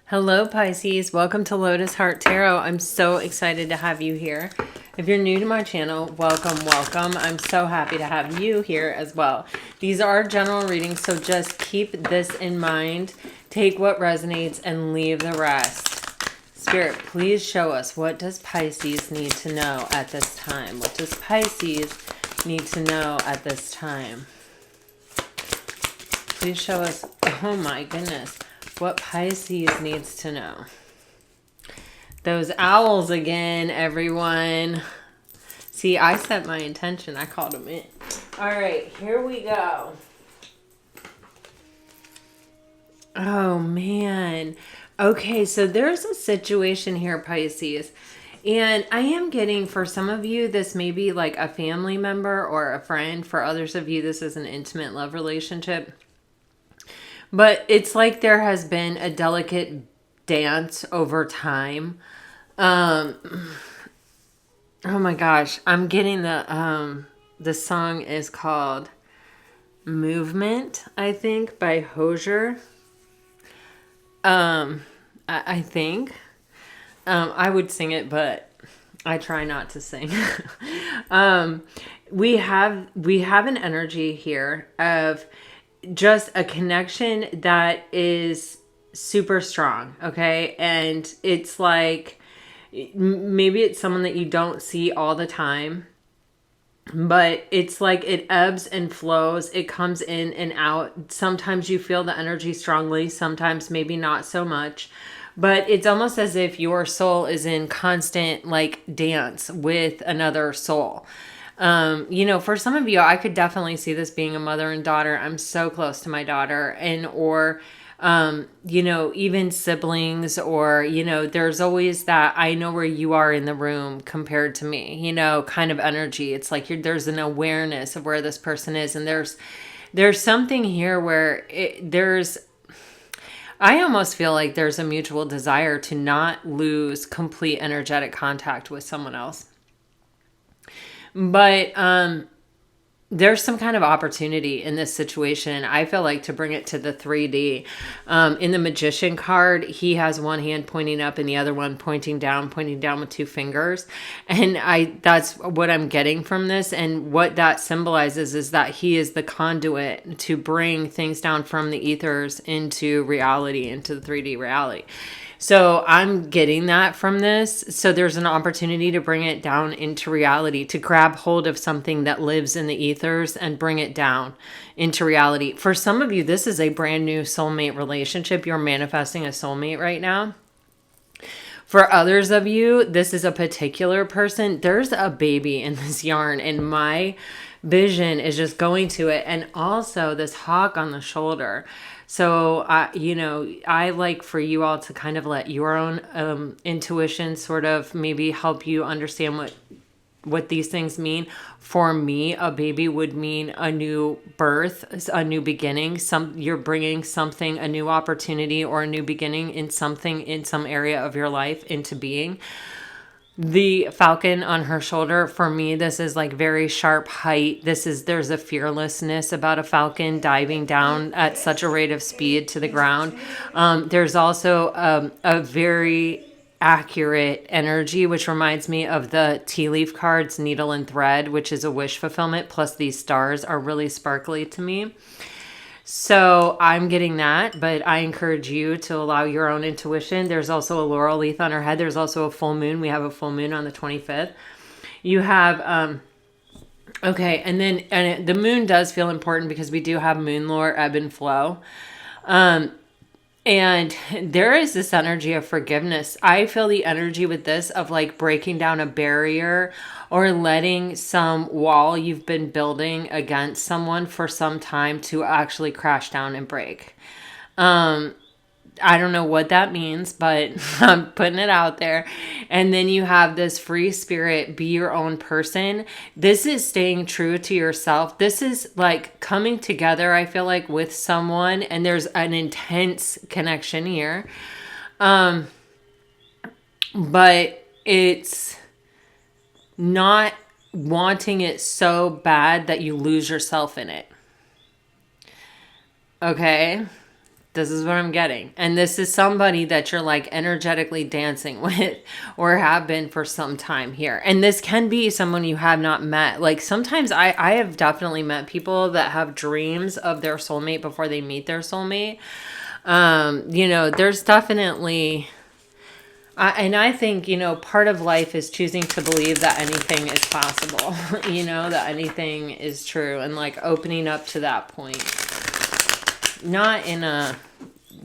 Hello, Pisces. Welcome to Lotus Heart Tarot. I'm so excited to have you here. If you're new to my channel, welcome, welcome. I'm so happy to have you here as well. These are general readings, so just keep this in mind. Take what resonates and leave the rest. Spirit, please show us, what does Pisces need to know at this time? What does Pisces need to know at this time? Please show us, oh my goodness, what Pisces needs to know. Those owls again, everyone. See, I set my intention. I called them in. All right, here we go. Oh, man. Okay, so there's a situation here, Pisces. And I am getting, for some of you, this may be like a family member or a friend. For others of you, this is an intimate love relationship. But it's like there has been a delicate dance over time. Oh my gosh, I'm getting the song is called Movement, I think, by Hosier. I think. I would sing it, but I try not to sing. We have an energy here of just a connection that is super strong, okay? And it's like, maybe it's someone that you don't see all the time, but it's like it ebbs and flows. It comes in and out. Sometimes you feel the energy strongly, sometimes maybe not so much. But it's almost as if your soul is in constant like dance with another soul. For some of you, I could definitely see this being a mother and daughter. I'm so close to my daughter, or even siblings, or, there's always that I know where you are in the room compared to me, kind of energy. It's like there's an awareness of where this person is. And there's something here where I almost feel like there's a mutual desire to not lose complete energetic contact with someone else. But there's some kind of opportunity in this situation. I feel like to bring it to the 3D. In the Magician card, he has one hand pointing up and the other one pointing down with two fingers. And that's what I'm getting from this. And what that symbolizes is that he is the conduit to bring things down from the ethers into reality, into the 3D reality. So I'm getting that from this. So there's an opportunity to bring it down into reality, to grab hold of something that lives in the ethers and bring it down into reality. For some of you, this is a brand new soulmate relationship. You're manifesting a soulmate right now. For others of you, this is a particular person. There's a baby in this yarn, and my vision is just going to it. And also this hawk on the shoulder. So, I like for you all to kind of let your own intuition sort of maybe help you understand what these things mean. For me, a baby would mean a new birth, a new beginning. You're bringing something, a new opportunity or a new beginning in something, in some area of your life into being. The falcon on her shoulder, for me, this is like very sharp height. There's a fearlessness about a falcon diving down at such a rate of speed to the ground. There's also a very accurate energy, which reminds me of the tea leaf cards, needle and thread, which is a wish fulfillment. Plus these stars are really sparkly to me. So I'm getting that, but I encourage you to allow your own intuition. There's also a laurel leaf on her head. There's also a full moon. We have a full moon on the 25th. You have, the moon does feel important because we do have moon lore, ebb and flow. And there is this energy of forgiveness. I feel the energy with this of like breaking down a barrier or letting some wall you've been building against someone for some time to actually crash down and break. I don't know what that means, but I'm putting it out there. And then you have this free spirit, be your own person. This is staying true to yourself. This is like coming together, I feel like, with someone, and there's an intense connection here. But it's not wanting it so bad that you lose yourself in it. Okay? This is what I'm getting. And this is somebody that you're like energetically dancing with or have been for some time here. And this can be someone you have not met. Like sometimes I have definitely met people that have dreams of their soulmate before they meet their soulmate. You know, there's definitely, and I think, you know, part of life is choosing to believe that anything is possible, you know, that anything is true and like opening up to that point. Not in a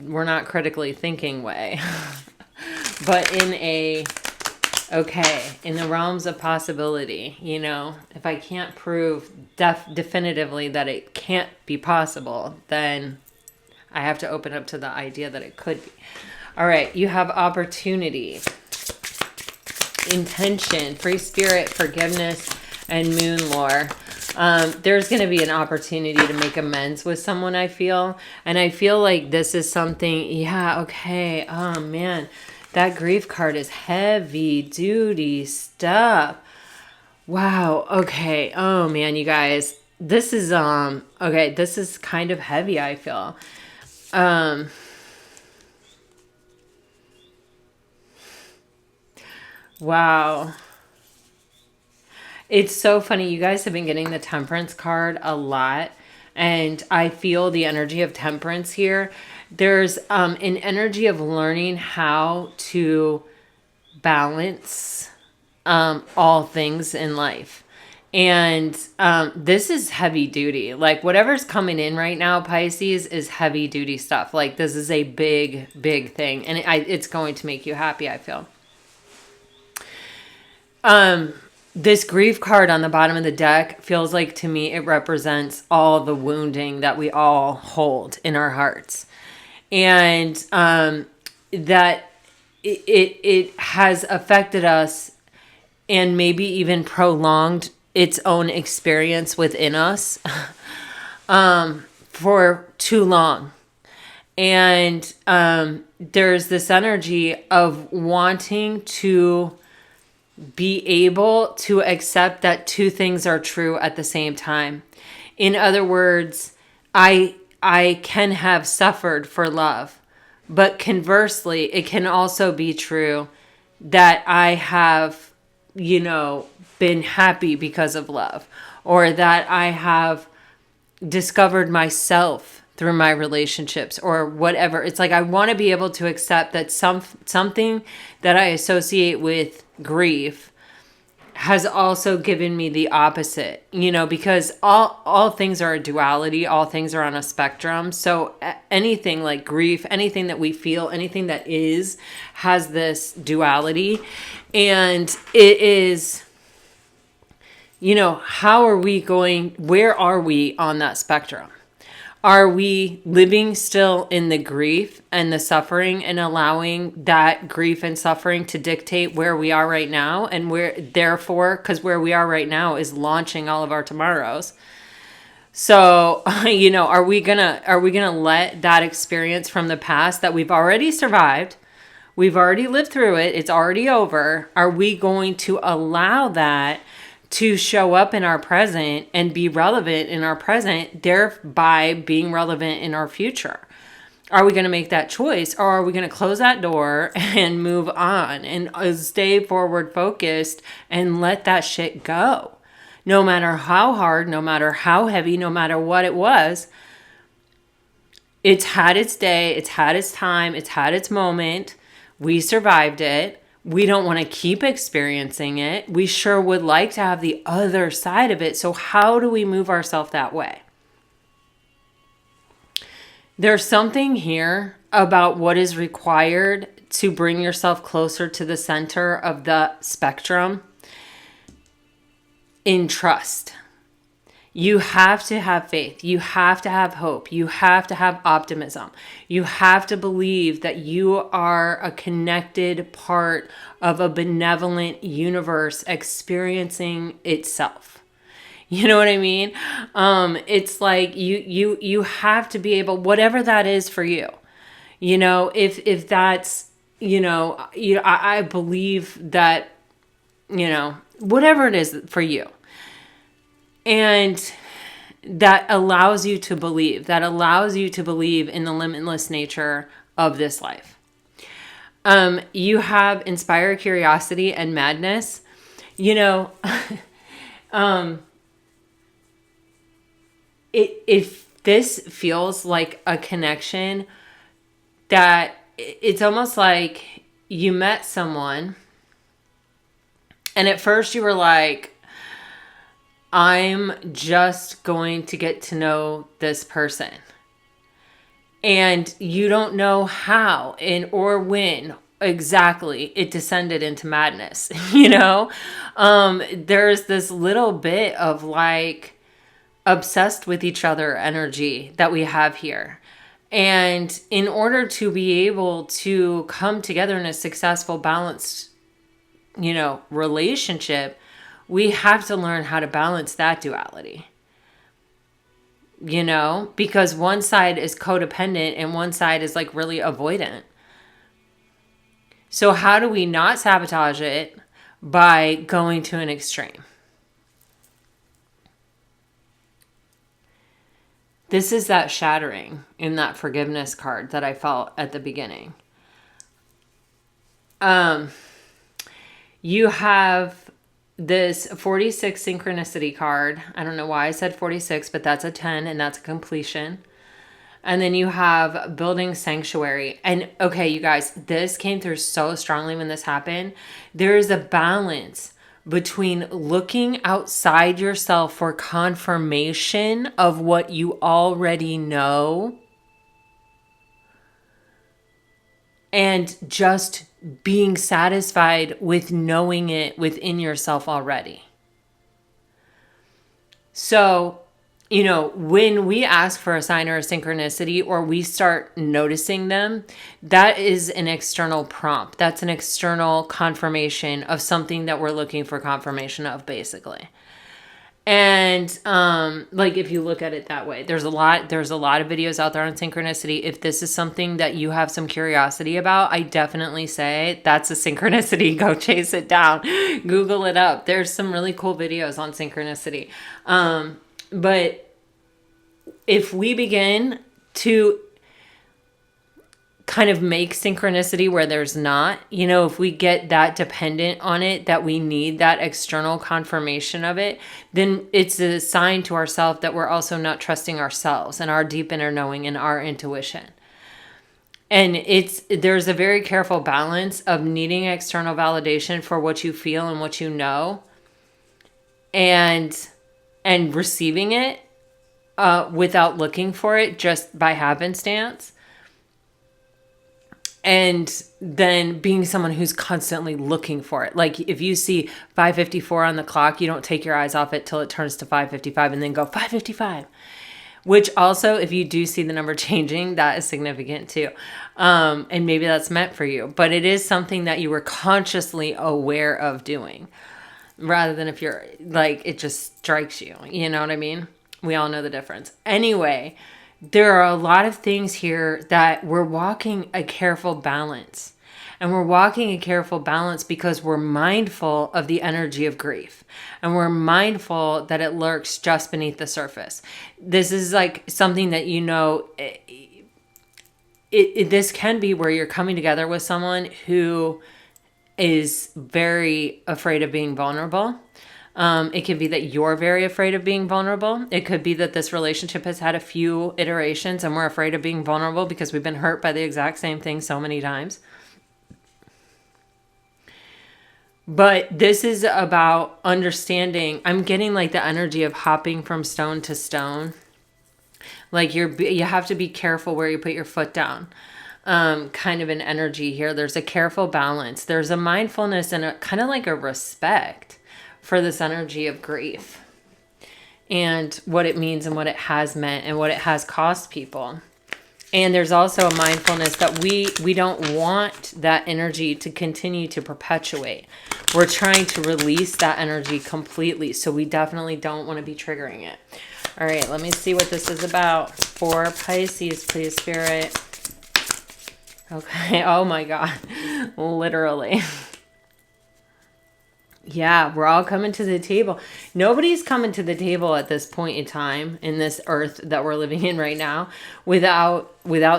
we're not critically thinking way, but in a, okay, in the realms of possibility, you know, if I can't prove definitively that it can't be possible, then I have to open up to the idea that it could be. All right, you have opportunity, intention, free spirit, forgiveness, and moon lore. There's going to be an opportunity to make amends with someone, I feel. And I feel like this is something, yeah, okay. Oh, man. That grief card is heavy duty stuff. Wow. Okay. Oh, man, you guys. This is, okay, this is kind of heavy, I feel. Wow. It's so funny. You guys have been getting the Temperance card a lot. And I feel the energy of Temperance here. There's an energy of learning how to balance all things in life. And this is heavy duty. Like whatever's coming in right now, Pisces, is heavy duty stuff. Like this is a big, big thing. And it's going to make you happy, I feel. This grief card on the bottom of the deck feels like to me it represents all the wounding that we all hold in our hearts. And that it has affected us and maybe even prolonged its own experience within us for too long. And there's this energy of wanting to be able to accept that two things are true at the same time. In other words, I can have suffered for love, but conversely, it can also be true that I have, you know, been happy because of love, or that I have discovered myself through my relationships or whatever. It's like I want to be able to accept that something that I associate with grief has also given me the opposite, you know, because all things are a duality, all things are on a spectrum. So anything like grief, anything that we feel, anything that is, has this duality. And it is, you know, where are we on that spectrum? Are we living still in the grief and the suffering and allowing that grief and suffering to dictate where we are right now? And because where we are right now is launching all of our tomorrows. So, you know, are we gonna let that experience from the past that we've already survived, we've already lived through it, it's already over, are we going to allow that to show up in our present and be relevant in our present, thereby being relevant in our future? Are we going to make that choice, or are we going to close that door and move on and stay forward focused and let that shit go? No matter how hard, no matter how heavy, no matter what it was, it's had its day, it's had its time, it's had its moment. We survived it. We don't want to keep experiencing it. We sure would like to have the other side of it. So how do we move ourselves that way? There's something here about what is required to bring yourself closer to the center of the spectrum in trust. You have to have faith. You have to have hope. You have to have optimism. You have to believe that you are a connected part of a benevolent universe experiencing itself. You know what I mean? It's like you have to be able, whatever that is for you. You know, if that's, I believe that, whatever it is for you. And that allows you to believe, in the limitless nature of this life. You have inspire curiosity and madness. You know, if this feels like a connection that it's almost like you met someone and at first you were like, I'm just going to get to know this person. And you don't know how or when exactly it descended into madness, you know? There's this little bit of like obsessed with each other energy that we have here. And in order to be able to come together in a successful, balanced, relationship, we have to learn how to balance that duality. Because one side is codependent and one side is like really avoidant. So how do we not sabotage it? By going to an extreme. This is that shattering in that forgiveness card that I felt at the beginning. You have this 46 synchronicity card. I don't know why I said 46, but that's a 10 and that's a completion. And then you have building sanctuary. And okay, you guys, this came through so strongly when this happened. There is a balance between looking outside yourself for confirmation of what you already know and just being satisfied with knowing it within yourself already. So, when we ask for a sign or a synchronicity or we start noticing them, that is an external prompt. That's an external confirmation of something that we're looking for confirmation of, basically. And if you look at it that way, there's a lot of videos out there on synchronicity. If this is something that you have some curiosity about, I definitely say that's a synchronicity. Go chase it down. Google it up. There's some really cool videos on synchronicity. But if we begin to kind of make synchronicity where there's not, if we get that dependent on it, that we need that external confirmation of it, then it's a sign to ourselves that we're also not trusting ourselves and our deep inner knowing and our intuition. And there's a very careful balance of needing external validation for what you feel and what you know, and receiving it without looking for it, just by happenstance. And then being someone who's constantly looking for it. Like if you see 5:54 on the clock, you don't take your eyes off it till it turns to 5:55 and then go 5:55. Which also, if you do see the number changing, that is significant too. And maybe that's meant for you. But it is something that you were consciously aware of doing. Rather than if you're like, it just strikes you. You know what I mean? We all know the difference. Anyway, there are a lot of things here that we're walking a careful balance. And we're walking a careful balance because we're mindful of the energy of grief. And we're mindful that it lurks just beneath the surface. This is like something that this can be where you're coming together with someone who is very afraid of being vulnerable. It could be that you're very afraid of being vulnerable. It could be that this relationship has had a few iterations and we're afraid of being vulnerable because we've been hurt by the exact same thing so many times. But this is about understanding. I'm getting like the energy of hopping from stone to stone. Like you have to be careful where you put your foot down. Kind of an energy here. There's a careful balance. There's a mindfulness and a kind of like a respect for this energy of grief and what it means and what it has meant and what it has cost people. And there's also a mindfulness that we don't want that energy to continue to perpetuate. We're trying to release that energy completely. So we definitely don't want to be triggering it. All right, let me see what this is about for Pisces, please, Spirit. Okay, oh my God, literally. Yeah, we're all coming to the table. Nobody's coming to the table at this point in time in this earth that we're living in right now without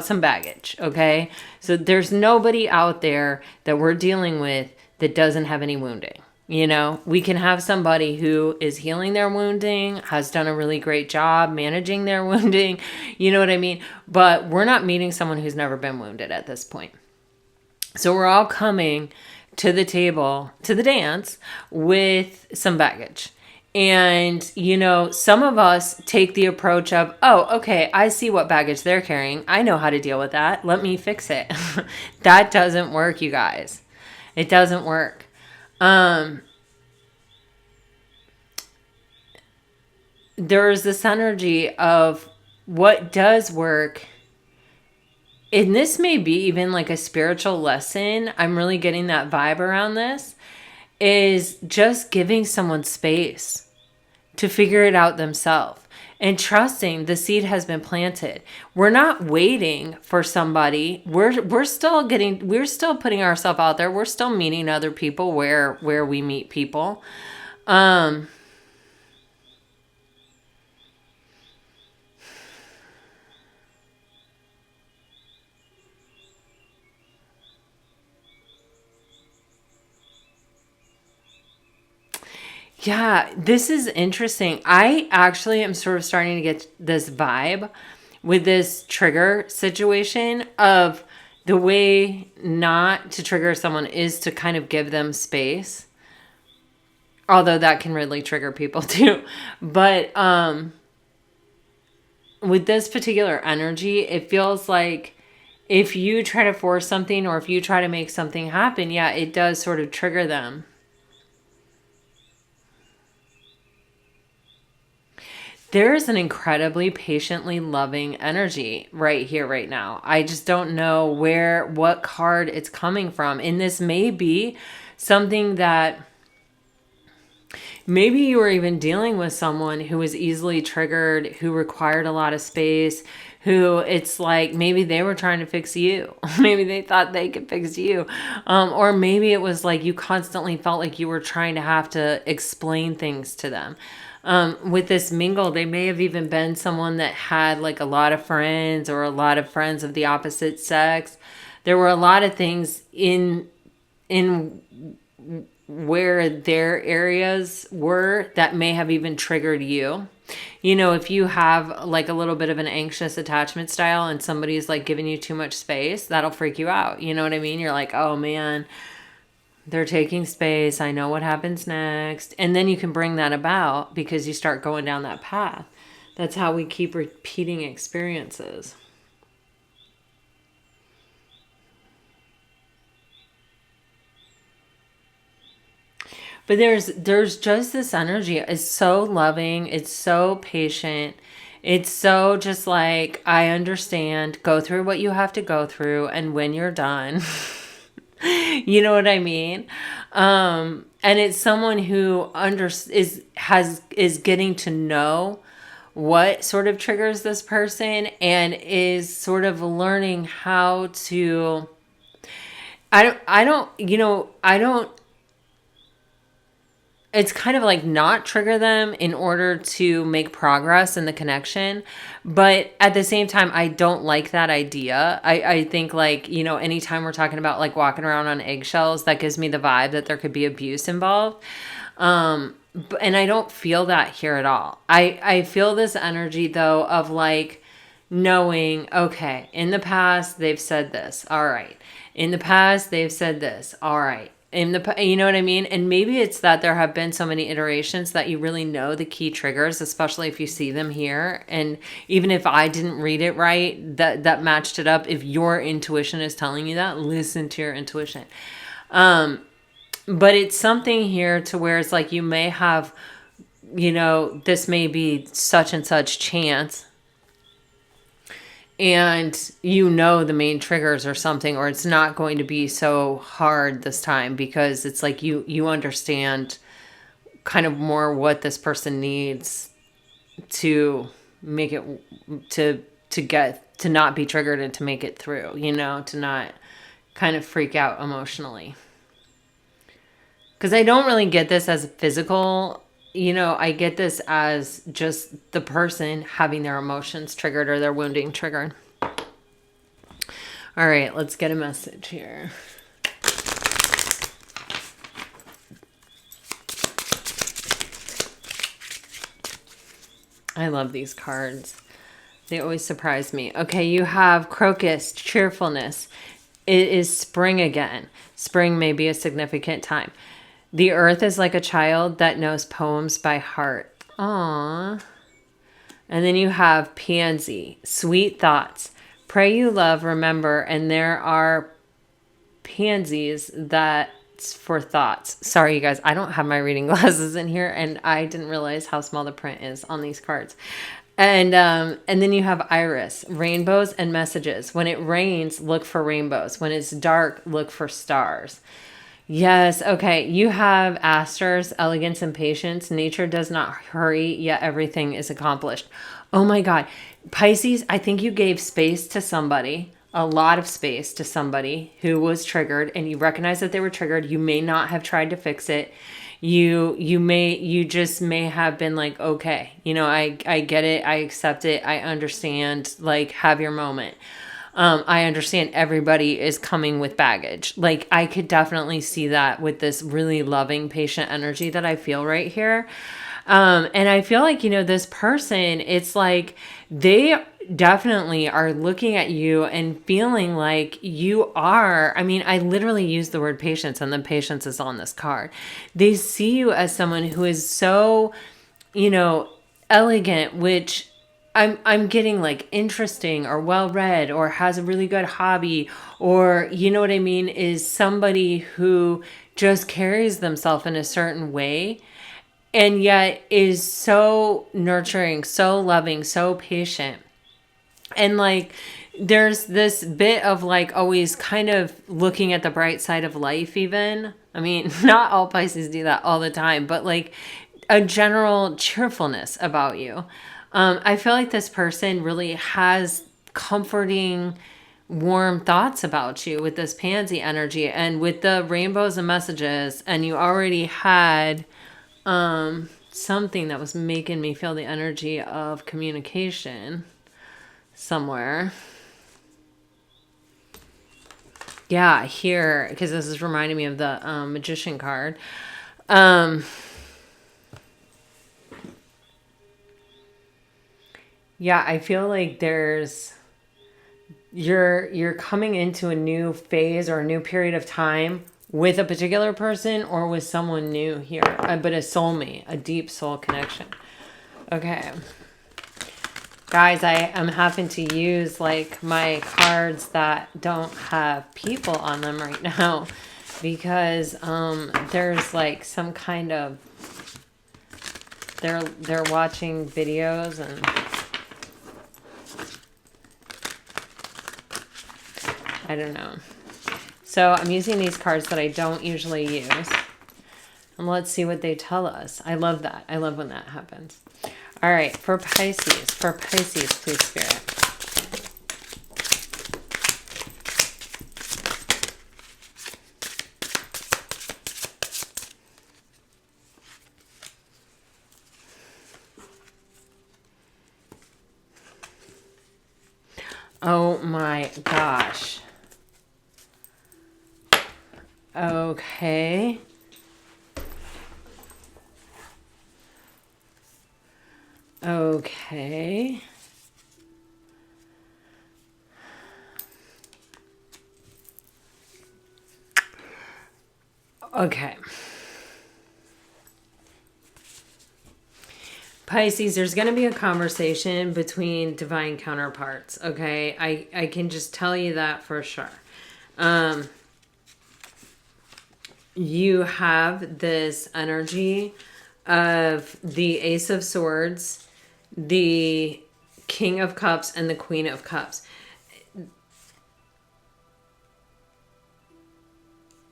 some baggage, okay? So there's nobody out there that we're dealing with that doesn't have any wounding. You know, we can have somebody who is healing their wounding, has done a really great job managing their wounding, you know what I mean? But we're not meeting someone who's never been wounded at this point. So we're all coming to the table, to the dance, with some baggage. And, you know, some of us take the approach of, oh, okay, I see what baggage they're carrying. I know how to deal with that. Let me fix it. That doesn't work, you guys. It doesn't work. There's this energy of what does work. And this may be even like a spiritual lesson. I'm really getting that vibe around this. Is just giving someone space to figure it out themselves and trusting the seed has been planted. We're not waiting for somebody. We're still putting ourselves out there. We're still meeting other people where we meet people. Yeah, this is interesting. I actually am sort of starting to get this vibe with this trigger situation of the way not to trigger someone is to kind of give them space. Although that can really trigger people too. But with this particular energy, it feels like if you try to force something or if you try to make something happen, yeah, it does sort of trigger them. There's an incredibly patiently loving energy right here, right now. I just don't know what card it's coming from. And this may be something that maybe you were even dealing with someone who was easily triggered, who required a lot of space, who it's like maybe they were trying to fix you. Maybe they thought they could fix you. Or maybe it was like you constantly felt like you were trying to have to explain things to them. With this mingle, they may have even been someone that had like a lot of friends or a lot of friends of the opposite sex. There were a lot of things in where their areas were that may have even triggered you. You know, if you have like a little bit of an anxious attachment style and somebody's like giving you too much space, that'll freak you out. You know what I mean? You're like, oh man, they're taking space. I know what happens next. And then you can bring that about because you start going down that path. That's how we keep repeating experiences. But there's just this energy. It's so loving. It's so patient. It's so just like, I understand. Go through what you have to go through. And when you're done, you know what I mean? And it's someone who is getting to know what sort of triggers this person and is sort of learning how to I don't it's kind of like not trigger them in order to make progress in the connection. But at the same time, I don't like that idea. I think like, you know, anytime we're talking about like walking around on eggshells, that gives me the vibe that there could be abuse involved. And I don't feel that here at all. I feel this energy though of like knowing, okay, in the past, they've said this. All right. In the past, they've said this. All right. You know what I mean? And maybe it's that there have been so many iterations that you really know the key triggers, especially if you see them here. And even if I didn't read it right, that matched it up. If your intuition is telling you that, listen to your intuition. But it's something here to where it's like you may have, you know, this may be such and such chance, and you know the main triggers or something, or it's not going to be so hard this time because it's like you understand kind of more what this person needs to make it to not be triggered and to make it through, you know, to not kind of freak out emotionally. Because I don't really get this as physical. You know, I get this as just the person having their emotions triggered or their wounding triggered. All right, let's get a message here. I love these cards. They always surprise me. Okay, you have crocus, cheerfulness. It is spring again. Spring may be a significant time. The earth is like a child that knows poems by heart. Aww. And then you have pansy, sweet thoughts. Pray you love, remember, and there are pansies that's for thoughts. Sorry, you guys, I don't have my reading glasses in here, and I didn't realize how small the print is on these cards. And then you have iris, rainbows and messages. When it rains, look for rainbows. When it's dark, look for stars. Yes, okay. You have asters, elegance and patience. Nature does not hurry, yet everything is accomplished. Oh my God. Pisces, I think you gave space to somebody, a lot of space to somebody who was triggered, and you recognize that they were triggered. You may not have tried to fix it. You just may have been like, okay, you know, I get it. I accept it. I understand. Like, have your moment. I understand everybody is coming with baggage. Like, I could definitely see that with this really loving, patient energy that I feel right here. And I feel like, you know, this person, it's like they definitely are looking at you and feeling like you are. I mean, I literally use the word patience, and the patience is on this card. They see you as someone who is so, you know, elegant, which I'm getting like interesting or well-read or has a really good hobby, or, you know what I mean, is somebody who just carries themselves in a certain way and yet is so nurturing, so loving, so patient. And like, there's this bit of like always kind of looking at the bright side of life even. I mean, not all Pisces do that all the time, but like a general cheerfulness about you. I feel like this person really has comforting, warm thoughts about you with this pansy energy and with the rainbows and messages. And you already had something that was making me feel the energy of communication somewhere. Yeah, here, because this is reminding me of the magician card. Yeah, I feel like you're coming into a new phase or a new period of time with a particular person or with someone new here, but a soulmate, a deep soul connection. Okay. Guys, I am having to use like my cards that don't have people on them right now because there's like some kind of they're watching videos and I don't know. So I'm using these cards that I don't usually use. And let's see what they tell us. I love that. I love when that happens. All right, for Pisces, please, Spirit. Oh my gosh. Okay. Okay. Okay. Pisces, there's going to be a conversation between divine counterparts, okay? I can just tell you that for sure. You have this energy of the Ace of Swords, the King of Cups, and the Queen of Cups.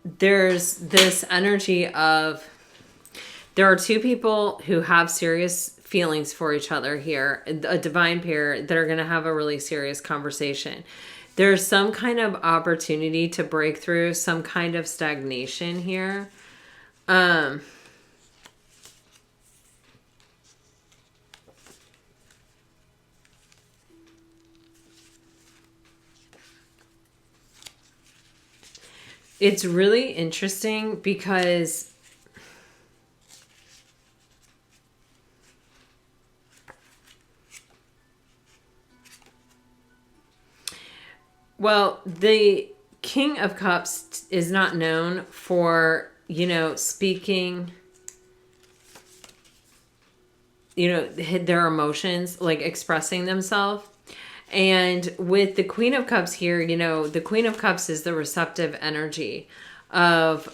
There's this energy of there are two people who have serious feelings for each other here, a divine pair that are going to have a really serious conversation. There's some kind of opportunity to break through some kind of stagnation here. Um, it's really interesting because well, the King of Cups is not known for, speaking, their emotions, like expressing themselves. And with the Queen of Cups here, the Queen of Cups is the receptive energy of,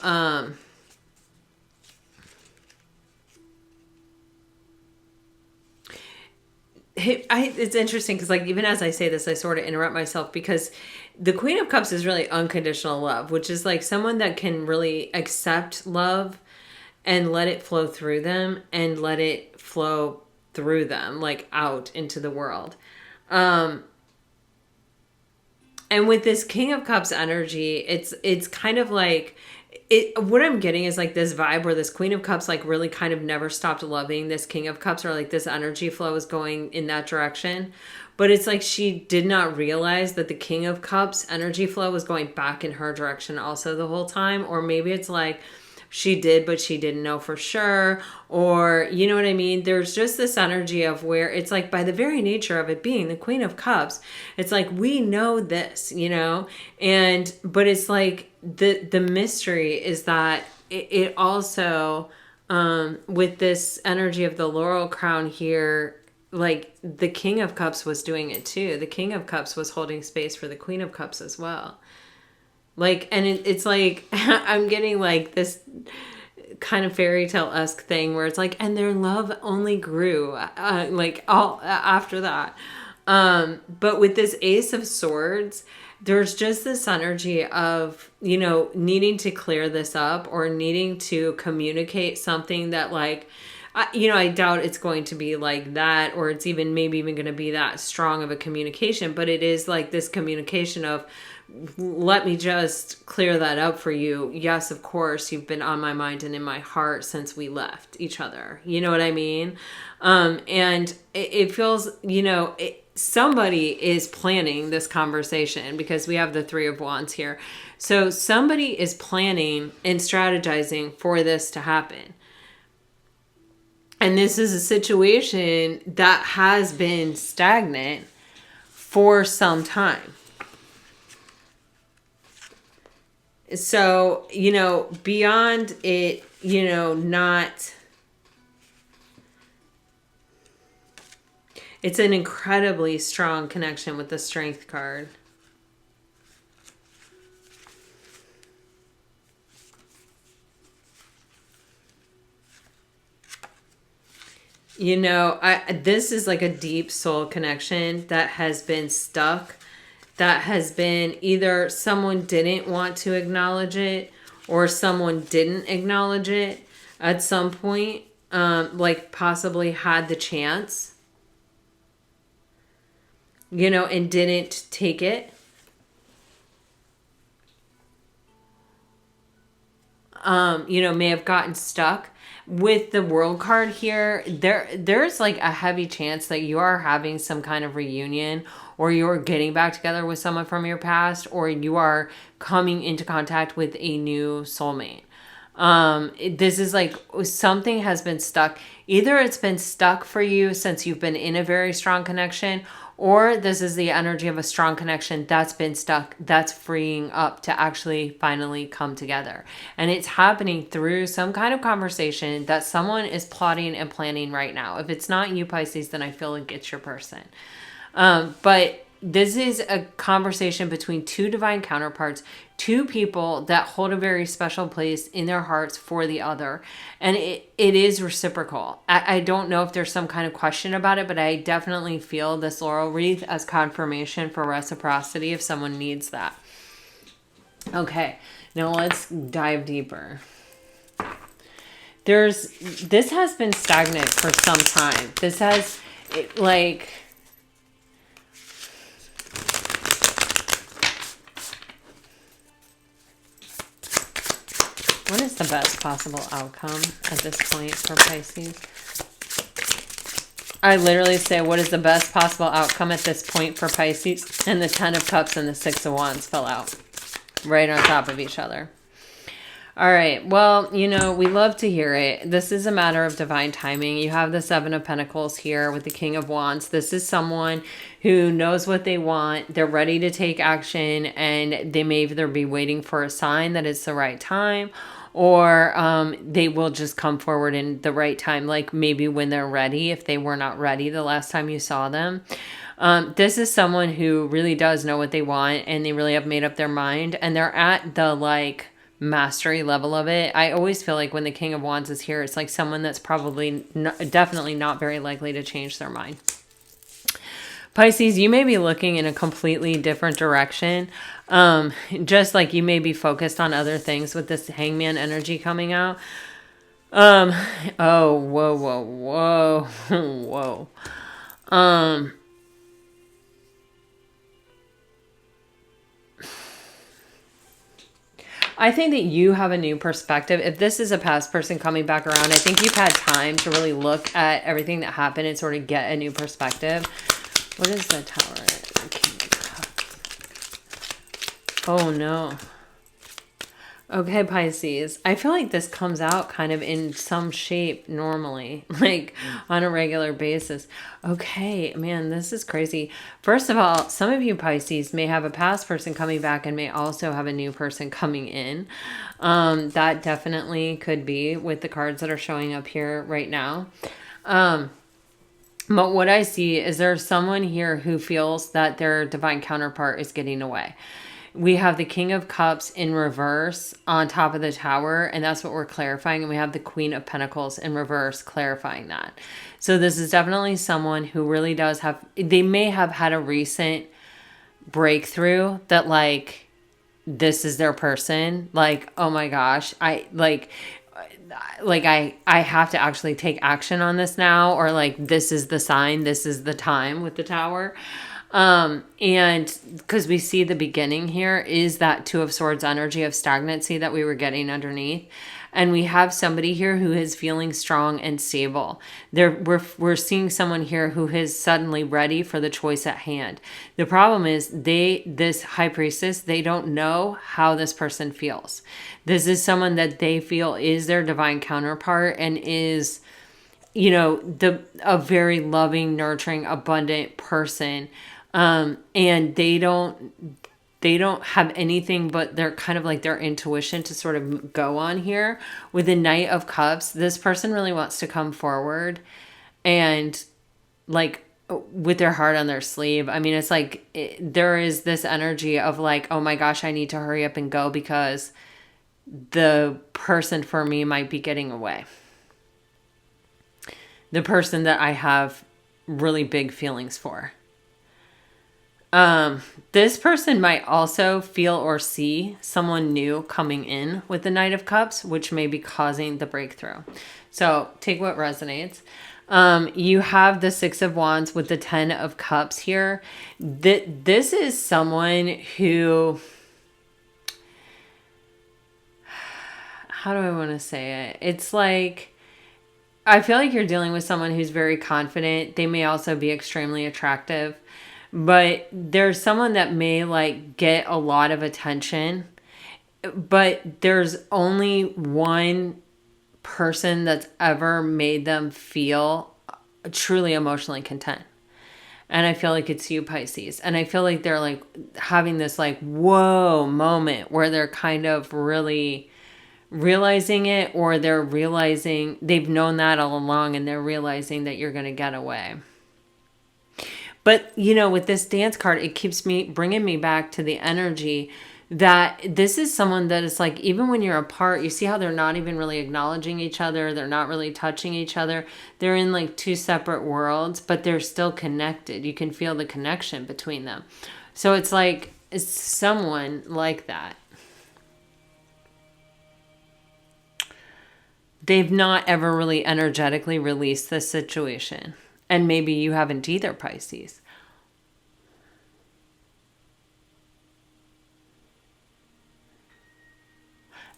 it's interesting because, like, even as I say this, I sort of interrupt myself because the Queen of Cups is really unconditional love, which is like someone that can really accept love and let it flow through them and let it flow through them, like out into the world. And with this King of Cups energy, it's kind of like what I'm getting is like this vibe where this Queen of Cups like really kind of never stopped loving this King of Cups, or like this energy flow is going in that direction. But it's like she did not realize that the King of Cups energy flow was going back in her direction also the whole time. Or maybe it's like she did, but she didn't know for sure. Or, you know what I mean? There's just this energy of where it's like, by the very nature of it being the Queen of Cups, it's like, we know this, but it's like the mystery is that it also, with this energy of the laurel crown here, like the King of Cups was doing it too. The King of Cups was holding space for the Queen of Cups as well. Like, and it's like, I'm getting like this kind of fairy tale-esque thing where it's like, and their love only grew, like all after that. But with this Ace of Swords, there's just this energy of, needing to clear this up or needing to communicate something that like, I doubt it's going to be like that, or it's maybe even going to be that strong of a communication, but it is like this communication of, let me just clear that up for you. Yes, of course, you've been on my mind and in my heart since we left each other. You know what I mean? And it feels, somebody is planning this conversation because we have the Three of Wands here. So somebody is planning and strategizing for this to happen. And this is a situation that has been stagnant for some time. So, beyond it, not... It's an incredibly strong connection with the Strength card. This is like a deep soul connection that has been stuck. That has been either someone didn't want to acknowledge it or someone didn't acknowledge it at some point, like possibly had the chance, and didn't take it. May have gotten stuck. With the World card here, there's like a heavy chance that you are having some kind of reunion, or you're getting back together with someone from your past, or you are coming into contact with a new soulmate. This is like something has been stuck. Either it's been stuck for you since you've been in a very strong connection, or this is the energy of a strong connection that's been stuck, that's freeing up to actually finally come together. And it's happening through some kind of conversation that someone is plotting and planning right now. If it's not you, Pisces, then I feel like it's your person. But this is a conversation between two divine counterparts, two people that hold a very special place in their hearts for the other. And it is reciprocal. I don't know if there's some kind of question about it, but I definitely feel this laurel wreath as confirmation for reciprocity if someone needs that. Okay, now let's dive deeper. This has been stagnant for some time. This has, What is the best possible outcome at this point for Pisces? I literally say, what is the best possible outcome at this point for Pisces? And the 10 of Cups and the 6 of Wands fell out right on top of each other. All right. Well, we love to hear it. This is a matter of divine timing. You have the 7 of Pentacles here with the King of Wands. This is someone who knows what they want. They're ready to take action, and they may either be waiting for a sign that it's the right time, or they will just come forward in the right time, like maybe when they're ready, if they were not ready the last time you saw them. This is someone who really does know what they want, and they really have made up their mind, and they're at the mastery level of it. I always feel like when the King of Wands is here, it's like someone that's probably definitely not very likely to change their mind. Pisces, you may be looking in a completely different direction. Just like you may be focused on other things with this Hangman energy coming out. Oh, whoa. I think that you have a new perspective. If this is a past person coming back around, I think you've had time to really look at everything that happened and sort of get a new perspective. What is the Tower? Oh, no. Okay, Pisces. I feel like this comes out kind of in some shape normally, like on a regular basis. Okay, man, this is crazy. First of all, some of you Pisces may have a past person coming back and may also have a new person coming in. That definitely could be with the cards that are showing up here right now. But what I see is there's someone here who feels that their divine counterpart is getting away. We have the King of Cups in reverse on top of the Tower, and that's what we're clarifying. And we have the Queen of Pentacles in reverse clarifying that. So this is definitely someone who really does have, they may have had a recent breakthrough that this is their person. Oh my gosh, I have to actually take action on this now, or this is the sign, this is the time with the Tower. And because we see the beginning here is that 2 of Swords energy of stagnancy that we were getting underneath. And we have somebody here who is feeling strong and stable. We're seeing someone here who is suddenly ready for the choice at hand. The problem is this High Priestess, they don't know how this person feels. This is someone that they feel is their divine counterpart and is, a very loving, nurturing, abundant person. And they don't have anything but their kind of their intuition to sort of go on here. With the Knight of Cups, this person really wants to come forward and with their heart on their sleeve. I mean, it's there is this energy of oh my gosh, I need to hurry up and go because the person for me might be getting away. The person that I have really big feelings for. This person might also feel or see someone new coming in with the Knight of Cups, which may be causing the breakthrough. So take what resonates. You have the 6 of Wands with the 10 of Cups here. This is someone who, how do I want to say it? It's I feel like you're dealing with someone who's very confident. They may also be extremely attractive. But there's someone that may get a lot of attention, but there's only one person that's ever made them feel truly emotionally content. And I feel like it's you, Pisces. And I feel like they're having this whoa moment where they're kind of really realizing it, or they're realizing they've known that all along and they're realizing that you're going to get away. But, with this Dance card, it keeps bringing me back to the energy that this is someone that is even when you're apart, you see how they're not even really acknowledging each other. They're not really touching each other. They're in 2 separate worlds, but they're still connected. You can feel the connection between them. So it's it's someone like that. They've not ever really energetically released this situation. And maybe you haven't either, Pisces.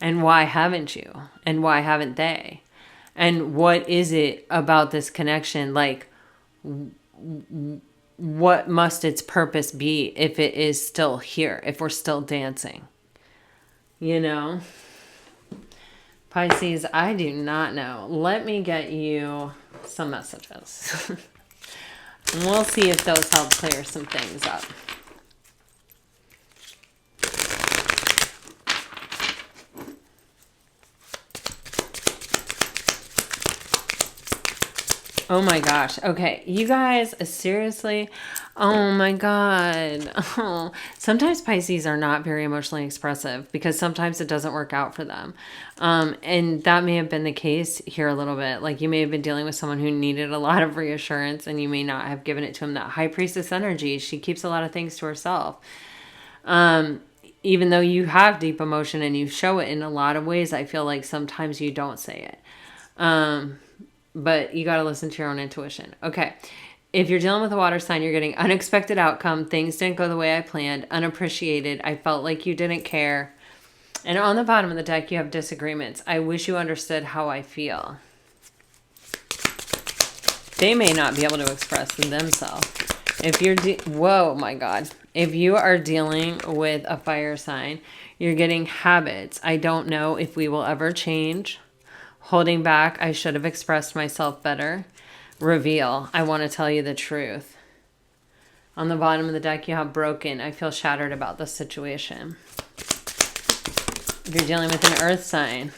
And why haven't you? And why haven't they? And what is it about this connection? Like, what must its purpose be if it is still here, if we're still dancing? You know? Pisces, I do not know. Let me get you some messages. And we'll see if those help clear some things up. Oh my gosh. Okay. You guys, seriously. Oh my God. Oh. Sometimes Pisces are not very emotionally expressive because sometimes it doesn't work out for them. And that may have been the case here a little bit. Like you may have been dealing with someone who needed a lot of reassurance and you may not have given it to him. That high priestess energy, she keeps a lot of things to herself. Even though you have deep emotion and you show it in a lot of ways, I feel like sometimes you don't say it. But you got to listen to your own intuition. Okay. If you're dealing with a water sign, you're getting unexpected outcome. Things didn't go the way I planned. Unappreciated. I felt like you didn't care. And on the bottom of the deck, you have disagreements. I wish you understood how I feel. They may not be able to express themselves. If you're, whoa, my God. If you are dealing with a fire sign, you're getting habits. I don't know if we will ever change. Holding back, I should have expressed myself better. Reveal, I want to tell you the truth. On the bottom of the deck, you have broken. I feel shattered about this situation. If you're dealing with an earth sign,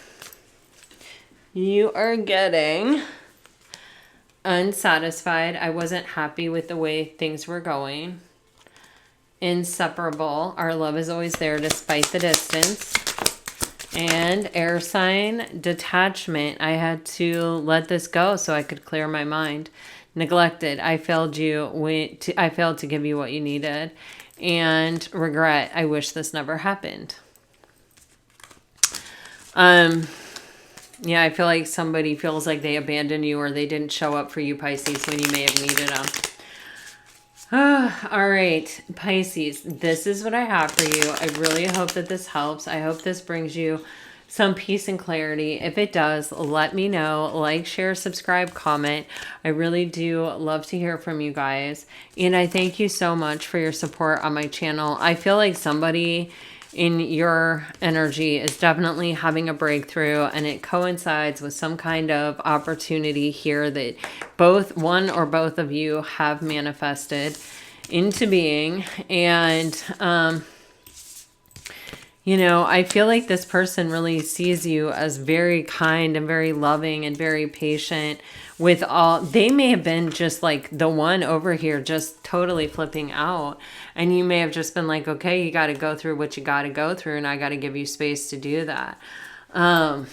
you are getting unsatisfied. I wasn't happy with the way things were going. Inseparable. Our love is always there despite the distance. And air sign, detachment. I had to let this go so I could clear my mind. Neglected. I failed to give you what you needed. And regret. I wish this never happened. Yeah, I feel like somebody feels like they abandoned you or they didn't show up for you, Pisces, when you may have needed them. All right, Pisces, this is what I have for you. I really hope that this helps. I hope this brings you some peace and clarity. If it does, let me know. Like, share, subscribe, comment. I really do love to hear from you guys. And I thank you so much for your support on my channel. I feel like somebody in your energy is definitely having a breakthrough, and it coincides with some kind of opportunity here that one or both of you have manifested into being. And I feel like this person really sees you as very kind and very loving and very patient with all. They may have been just like the one over here just totally flipping out, and you may have just been like, okay, you got to go through what you got to go through, and I got to give you space to do that. And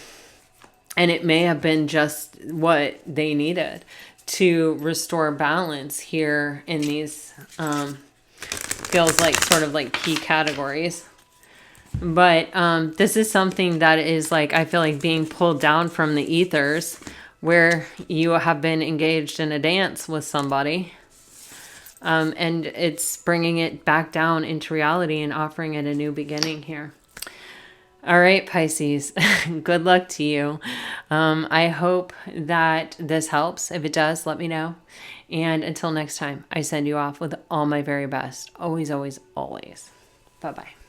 it may have been just what they needed to restore balance here in these feels like sort of like key categories. But this is something that is like, I feel like being pulled down from the ethers where you have been engaged in a dance with somebody. And it's bringing it back down into reality and offering it a new beginning here. All right, Pisces, good luck to you. I hope that this helps. If it does, let me know. And until next time, I send you off with all my very best. Always, always, always. Bye-bye.